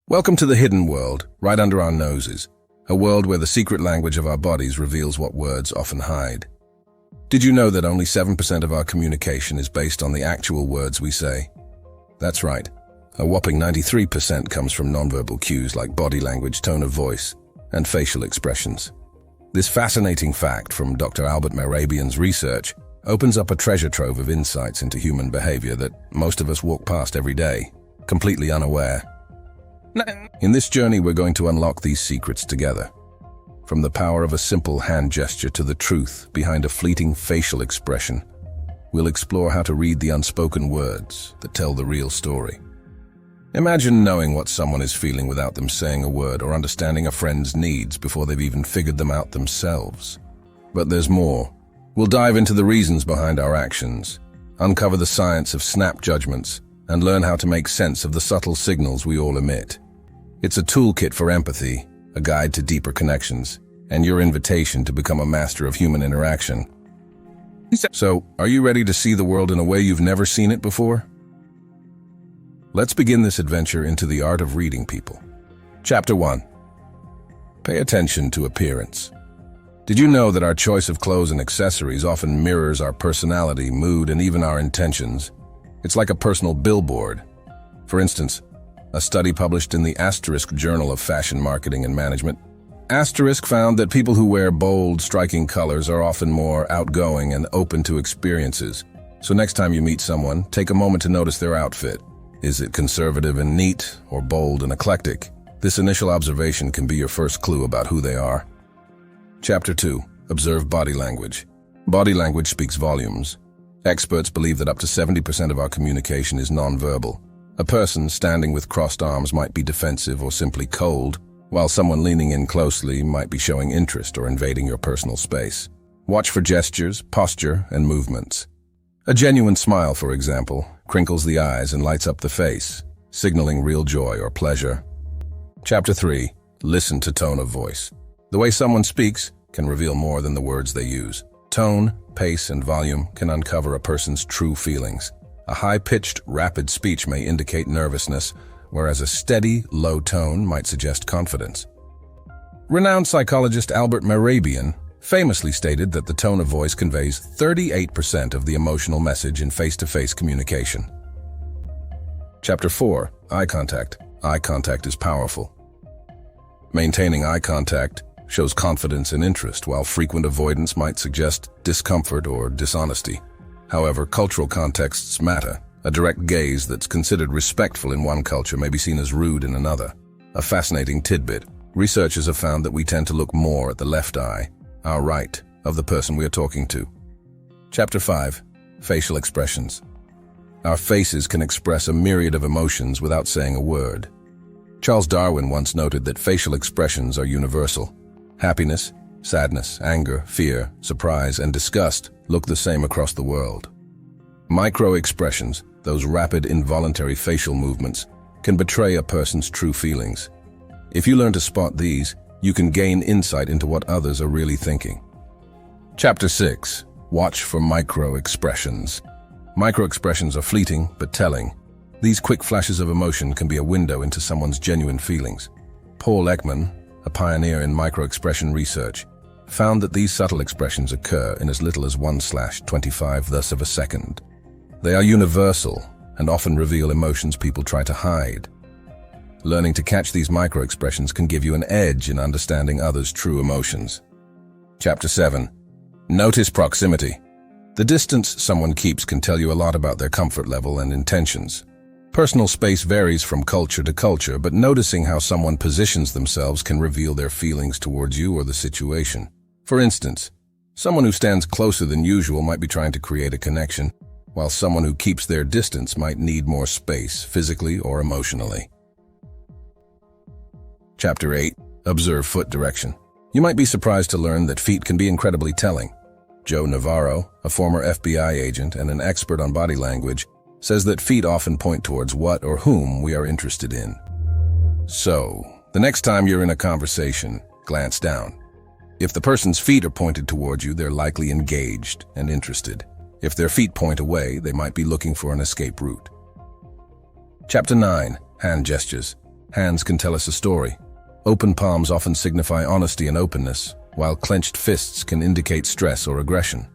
Welcome to the hidden world, right under our noses, a world where the secret language of our bodies reveals what words often hide. Did you know that only 7% of our communication is based on the actual words we say? That's right. A whopping 93% comes from nonverbal cues like body language, tone of voice, and facial expressions. This fascinating fact from Dr. Mehrabian's research opens up a treasure trove of insights into human behavior that most of us walk past every day, completely unaware. In this journey, we're going to unlock these secrets together. From the power of a simple hand gesture to the truth behind a fleeting facial expression, we'll explore how to read the unspoken words that tell the real story. Imagine knowing what someone is feeling without them saying a word, or understanding a friend's needs before they've even figured them out themselves. But there's more. We'll dive into the reasons behind our actions, uncover the science of snap judgments, and learn how to make sense of the subtle signals we all emit. It's a toolkit for empathy, a guide to deeper connections, and your invitation to become a master of human interaction. So, are you ready to see the world in a way you've never seen it before? Let's begin this adventure into the art of reading people. Chapter 1. Pay attention to appearance. Did you know that our choice of clothes and accessories often mirrors our personality, mood, and even our intentions? It's like a personal billboard. For instance, a study published in the Asterisk Journal of Fashion Marketing and Management, Asterisk found that people who wear bold, striking colors are often more outgoing and open to experiences. So next time you meet someone, take a moment to notice their outfit. Is it conservative and neat, or bold and eclectic? This initial observation can be your first clue about who they are. Chapter 2. Observe body language. Body language speaks volumes. Experts believe that up to 70% of our communication is nonverbal. A person standing with crossed arms might be defensive or simply cold, while someone leaning in closely might be showing interest or invading your personal space. Watch for gestures, posture, and movements. A genuine smile, for example, crinkles the eyes and lights up the face, signaling real joy or pleasure. Chapter 3. Listen to tone of voice. The way someone speaks can reveal more than the words they use. Tone, pace, and volume can uncover a person's true feelings. A high-pitched, rapid speech may indicate nervousness, whereas a steady, low tone might suggest confidence. Renowned psychologist Mehrabian famously stated that the tone of voice conveys 38% of the emotional message in face-to-face communication. Chapter 4. Eye contact. Eye contact is powerful. Maintaining eye contact shows confidence and interest, while frequent avoidance might suggest discomfort or dishonesty. However, cultural contexts matter. A direct gaze that's considered respectful in one culture may be seen as rude in another. A fascinating tidbit. Researchers have found that we tend to look more at the left eye, our right, of the person we are talking to. Chapter 5. Facial expressions. Our faces can express a myriad of emotions without saying a word. Charles Darwin once noted that facial expressions are universal. Happiness, sadness, anger, fear, surprise, and disgust look the same across the world. Micro-expressions, those rapid involuntary facial movements, can betray a person's true feelings. If you learn to spot these, you can gain insight into what others are really thinking. Chapter 6. Watch for micro-expressions. Micro-expressions are fleeting but telling. These quick flashes of emotion can be a window into someone's genuine feelings. Paul Ekman, a pioneer in micro-expression research, found that these subtle expressions occur in as little as 1/25 of a second. They are universal and often reveal emotions people try to hide. Learning to catch these micro-expressions can give you an edge in understanding others' true emotions. Chapter 7. Notice proximity. The distance someone keeps can tell you a lot about their comfort level and intentions. Personal space varies from culture to culture, but noticing how someone positions themselves can reveal their feelings towards you or the situation. For instance, someone who stands closer than usual might be trying to create a connection, while someone who keeps their distance might need more space, physically or emotionally. Chapter 8. Observe foot direction. You might be surprised to learn that feet can be incredibly telling. Joe Navarro, a former FBI agent and an expert on body language, says that feet often point towards what or whom we are interested in. So, the next time you're in a conversation, glance down. If the person's feet are pointed towards you, they're likely engaged and interested. If their feet point away, they might be looking for an escape route. Chapter 9. Hand gestures. Hands can tell us a story. Open palms often signify honesty and openness, while clenched fists can indicate stress or aggression.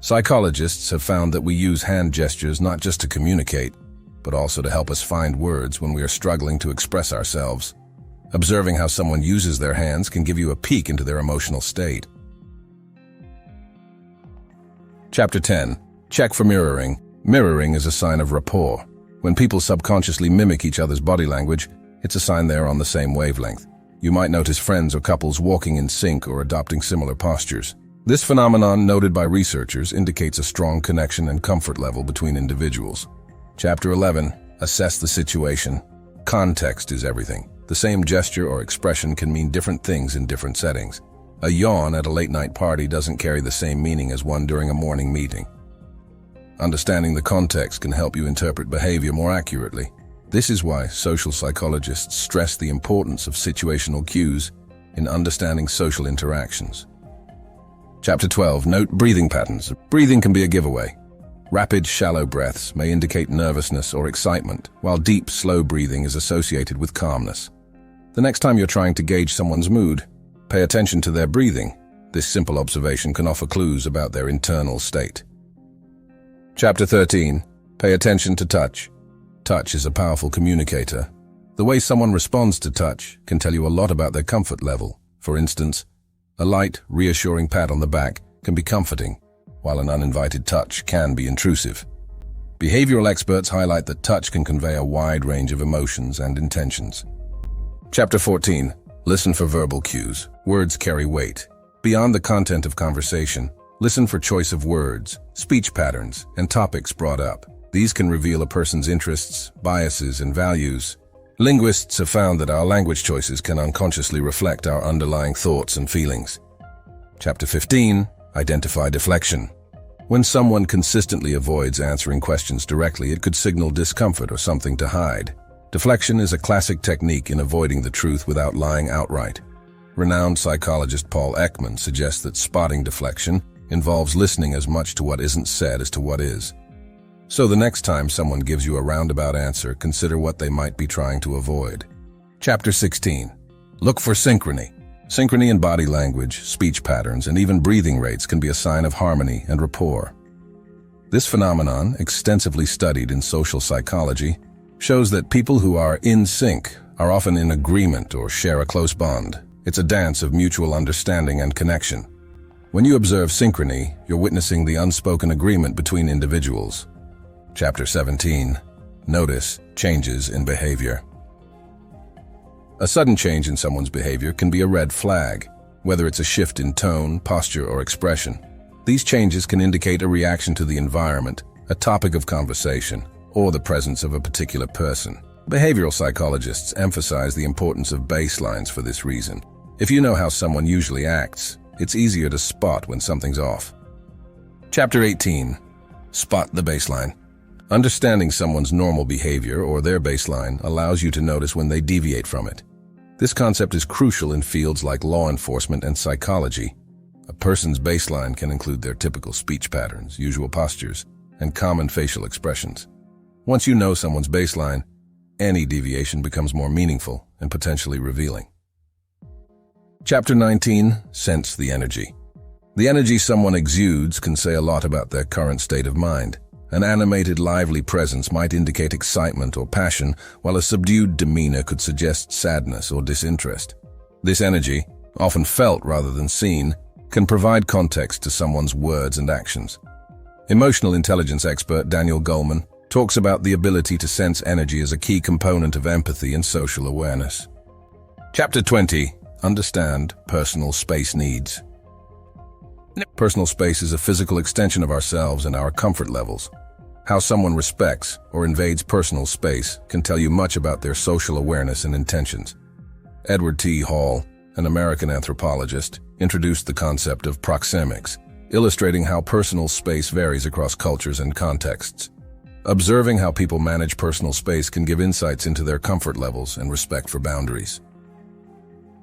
Psychologists have found that we use hand gestures not just to communicate, but also to help us find words when we are struggling to express ourselves. Observing how someone uses their hands can give you a peek into their emotional state. Chapter 10. Check for mirroring. Mirroring is a sign of rapport. When people subconsciously mimic each other's body language, it's a sign they're on the same wavelength. You might notice friends or couples walking in sync or adopting similar postures. This phenomenon, noted by researchers, indicates a strong connection and comfort level between individuals. Chapter 11. Assess the situation. Context is everything. The same gesture or expression can mean different things in different settings. A yawn at a late-night party doesn't carry the same meaning as one during a morning meeting. Understanding the context can help you interpret behavior more accurately. This is why social psychologists stress the importance of situational cues in understanding social interactions. Chapter 12. Note breathing patterns. Breathing can be a giveaway. Rapid, shallow breaths may indicate nervousness or excitement, while deep, slow breathing is associated with calmness. The next time you're trying to gauge someone's mood, pay attention to their breathing. This simple observation can offer clues about their internal state. Chapter 13. Pay attention to touch. Touch is a powerful communicator. The way someone responds to touch can tell you a lot about their comfort level. For instance, a light, reassuring pat on the back can be comforting, while an uninvited touch can be intrusive. Behavioral experts highlight that touch can convey a wide range of emotions and intentions. Chapter 14. Listen for verbal cues. Words carry weight. Beyond the content of conversation, listen for choice of words, speech patterns, and topics brought up. These can reveal a person's interests, biases, and values. Linguists have found that our language choices can unconsciously reflect our underlying thoughts and feelings. Chapter 15. Identify deflection. When someone consistently avoids answering questions directly, it could signal discomfort or something to hide. Deflection is a classic technique in avoiding the truth without lying outright. Renowned psychologist Paul Ekman suggests that spotting deflection involves listening as much to what isn't said as to what is. So the next time someone gives you a roundabout answer, consider what they might be trying to avoid. Chapter 16. Look for synchrony. Synchrony in body language, speech patterns, and even breathing rates can be a sign of harmony and rapport. This phenomenon, extensively studied in social psychology, shows that people who are in sync are often in agreement or share a close bond. It's a dance of mutual understanding and connection. When you observe synchrony, you're witnessing the unspoken agreement between individuals. Chapter 17. Notice changes in behavior. A sudden change in someone's behavior can be a red flag, whether it's a shift in tone, posture, or expression. These changes can indicate a reaction to the environment, a topic of conversation, or the presence of a particular person. Behavioral psychologists emphasize the importance of baselines for this reason. If you know how someone usually acts, it's easier to spot when something's off. Chapter 18. Spot the baseline. Understanding someone's normal behavior or their baseline allows you to notice when they deviate from it. This concept is crucial in fields like law enforcement and psychology. A person's baseline can include their typical speech patterns, usual postures, and common facial expressions. Once you know someone's baseline, any deviation becomes more meaningful and potentially revealing. Chapter 19. Sense the energy. The energy someone exudes can say a lot about their current state of mind. An animated, lively presence might indicate excitement or passion, while a subdued demeanor could suggest sadness or disinterest. This energy, often felt rather than seen, can provide context to someone's words and actions. Emotional intelligence expert Daniel Goleman talks about the ability to sense energy as a key component of empathy and social awareness. Chapter 20. Understand personal space needs. Personal space is a physical extension of ourselves and our comfort levels. How someone respects or invades personal space can tell you much about their social awareness and intentions. Edward T. Hall, an American anthropologist, introduced the concept of proxemics, illustrating how personal space varies across cultures and contexts. Observing how people manage personal space can give insights into their comfort levels and respect for boundaries.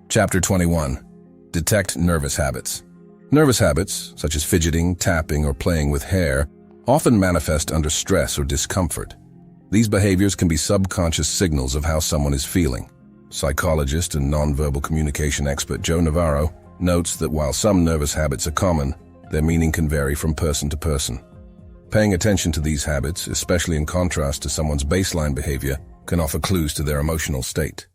Chapter 21. Detect nervous habits. Nervous habits, such as fidgeting, tapping, or playing with hair, often manifest under stress or discomfort. These behaviors can be subconscious signals of how someone is feeling. Psychologist and nonverbal communication expert Joe Navarro notes that while some nervous habits are common, their meaning can vary from person to person. Paying attention to these habits, especially in contrast to someone's baseline behavior, can offer clues to their emotional state.